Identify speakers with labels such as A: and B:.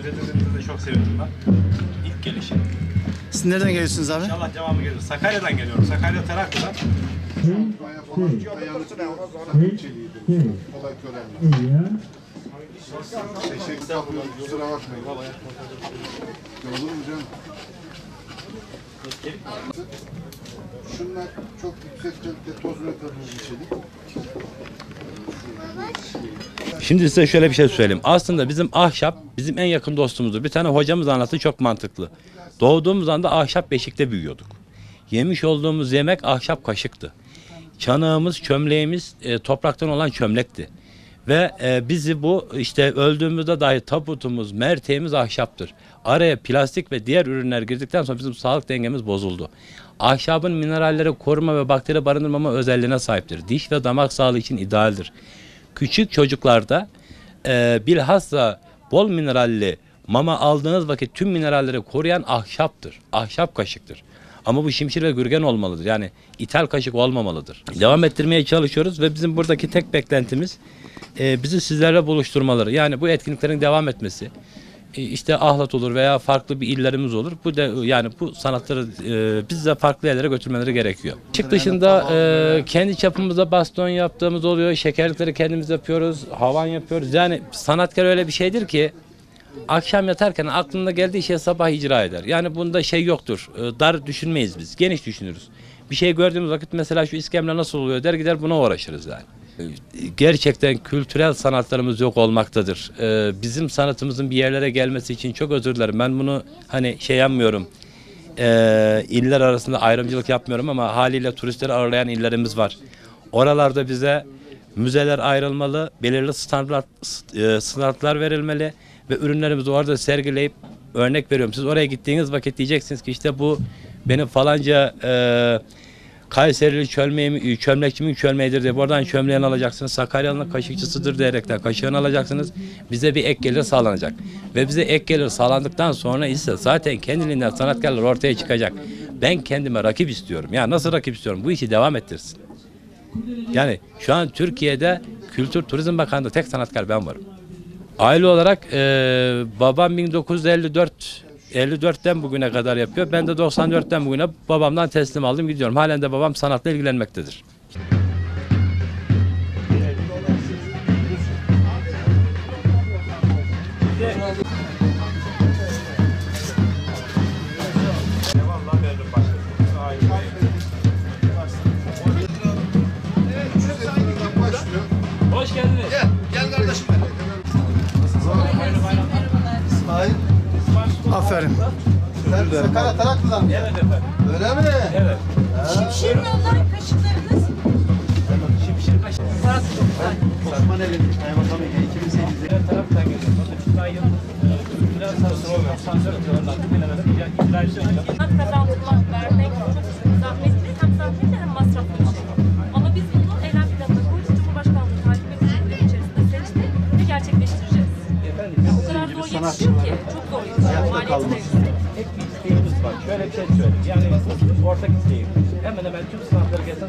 A: getirdiğinizde de çok sevindim ben. İlk gelişim.
B: Siz nereden geliyorsunuz abi?
A: İnşallah devamı gelir. Sakarya'dan geliyorum. Sakarya Taraklı'dan.
C: Kolay körelmez. Teşekkür ederim. Kusura bakmayın. Olur mu canım? Şunlar çok yüksek kalite toz ve kabuğu içerik.
D: Şimdi size şöyle bir şey söyleyeyim. Aslında bizim ahşap bizim en yakın dostumuzdur. Bir tane hocamız anlattı, çok mantıklı. Doğduğumuz anda ahşap beşikte büyüyorduk. Yemiş olduğumuz yemek ahşap kaşıktı. Çanağımız, çömleğimiz topraktan olan çömlekti. Ve bizi bu işte öldüğümüzde dahi tabutumuz, merteğimiz ahşaptır. Araya plastik ve diğer ürünler girdikten sonra bizim sağlık dengemiz bozuldu. Ahşabın mineralleri koruma ve bakteri barındırmama özelliğine sahiptir. Diş ve damak sağlığı için idealdir. Küçük çocuklarda bilhassa bol mineralli mama aldığınız vakit tüm mineralleri koruyan ahşaptır. Ahşap kaşıktır. Ama bu şimşir ve gürgen olmalıdır. Yani ithal kaşık olmamalıdır. Devam ettirmeye çalışıyoruz ve bizim buradaki tek beklentimiz bizi sizlerle buluşturmaları. Yani bu etkinliklerin devam etmesi. İşte Ahlat olur veya farklı bir illerimiz olur. Bu da yani bu sanatları bize farklı yerlere götürmeleri gerekiyor. Çık dışında kendi çapımızda baston yaptığımız oluyor. Şekerlikleri kendimiz yapıyoruz. Havan yapıyoruz. Yani sanatkar öyle bir şeydir ki akşam yatarken aklına geldiği şey sabah icra eder. Yani bunda şey yoktur. Dar düşünmeyiz biz. Geniş düşünürüz. Bir şey gördüğümüz vakit mesela şu iskemle nasıl oluyor der gider buna uğraşırız yani. Gerçekten kültürel sanatlarımız yok olmaktadır. Bizim sanatımızın bir yerlere gelmesi için çok özür dilerim. Ben bunu hani şey yapmıyorum. İller arasında ayrımcılık yapmıyorum ama haliyle turistleri ağırlayan illerimiz var. Oralarda bize müzeler ayrılmalı, belirli standartlar verilmeli ve ürünlerimizi orada sergileyip örnek veriyorum. Siz oraya gittiğiniz vakit diyeceksiniz ki işte bu benim falanca Kayserili çömlekçimin çömleğidir diye buradan çömleğini alacaksınız. Sakaryalı'nın kaşıkçısıdır diyerekten kaşığını alacaksınız. Bize bir ek gelir sağlanacak. Ve bize ek gelir sağlandıktan sonra ise zaten kendiliğinden sanatkarlar ortaya çıkacak. Ben kendime rakip istiyorum. Ya nasıl rakip istiyorum? Bu işi devam ettirsin. Yani şu an Türkiye'de Kültür Turizm Bakanlığı'nda tek sanatkar ben varım. Aile olarak babam 1954'ten bugüne kadar yapıyor. Ben de 94'ten bugüne babamdan teslim aldım gidiyorum. Halen de babam sanatla ilgilenmektedir.
A: Hoş geldiniz.
C: Gel kardeşim. İsmail.
B: Aferin.
C: Sen Sakarya Taraklı'dan mı?
A: Evet efendim.
C: Öyle mi?
A: Evet.
E: Şimşir mi onların kaşıklarınız?
A: Şimşir kaşık.
C: Osman Elin. Kaymakam Ege 2008'de.
A: Diğer taraftan geliyor. Şurada yıl kültürel sarısı oluyor. Sansör diyorlar. Bilemedim. İcracısı olacak.
E: Kazandırmak, vermek çok zahmetli. Hem zahmetli hem masraflı bir şey. Ama biz bunu eylem planına koyduk. Cumhurbaşkanlığı takip etkileri içerisinde seçtik ve gerçekleştireceğiz. O kadar zor yetişiyor ki. Çok zor yetişiyor. Maliyeti de yüksek.
A: Tek bir isteğimiz var. Şöyle bir şey söyleyeyim. Yani ortak isteğim. Hemen hemen tüm sanatları gelsin.